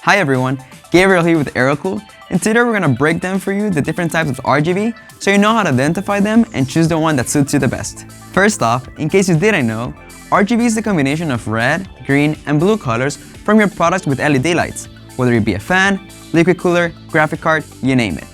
Hi everyone, Gabriel here with Aerocool, and today we're going to break down for you the different types of RGB so you know how to identify them and choose the one that suits you the best. First off, in case you didn't know, RGB is the combination of red, green, and blue colors from your products with LED lights, whether it be a fan, liquid cooler, graphic card, you name it.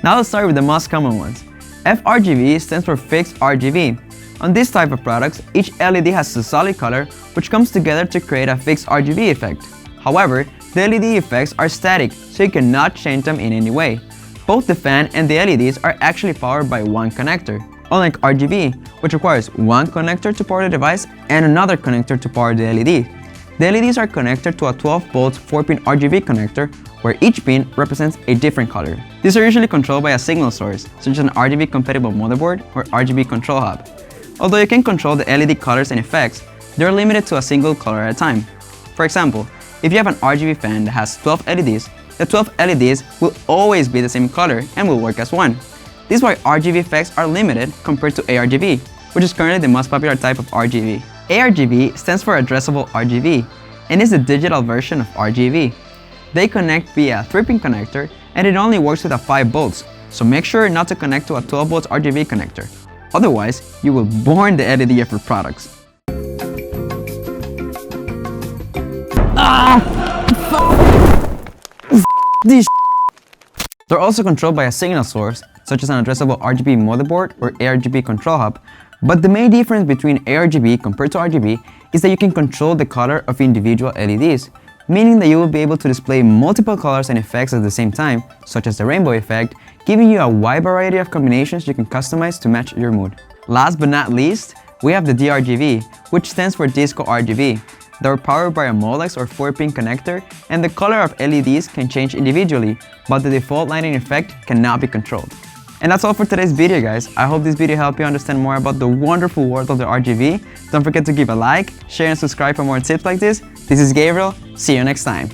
Now let's start with the most common ones. FRGB stands for fixed RGB. On this type of products, each LED has a solid color which comes together to create a fixed RGB effect. However, the LED effects are static, so you cannot change them in any way. Both the fan and the LEDs are actually powered by one connector, unlike RGB, which requires one connector to power the device and another connector to power the LED. The LEDs are connected to a 12-volt 4-pin RGB connector, where each pin represents a different color. These are usually controlled by a signal source, such as an RGB-compatible motherboard or RGB control hub. Although you can control the LED colors and effects, they are limited to a single color at a time. For example, if you have an RGB fan that has 12 LEDs, the 12 LEDs will always be the same color and will work as one. This is why RGB effects are limited compared to ARGB, which is currently the most popular type of RGB. ARGB stands for Addressable RGB and is the digital version of RGB. They connect via a 3-pin connector and it only works with a 5 volts, so make sure not to connect to a 12 volts RGB connector. Otherwise, you will burn the LED of your products. They're also controlled by a signal source, such as an addressable RGB motherboard or ARGB control hub, but the main difference between ARGB compared to RGB is that you can control the color of individual LEDs, meaning that you will be able to display multiple colors and effects at the same time, such as the rainbow effect, giving you a wide variety of combinations you can customize to match your mood. Last but not least, we have the DRGB, which stands for Disco RGB. They're powered by a Molex or 4-pin connector, and the color of LEDs can change individually, but the default lighting effect cannot be controlled. And that's all for today's video, guys. I hope this video helped you understand more about the wonderful world of the RGB. Don't forget to give a like, share, and subscribe for more tips like this. This is Gabriel. See you next time.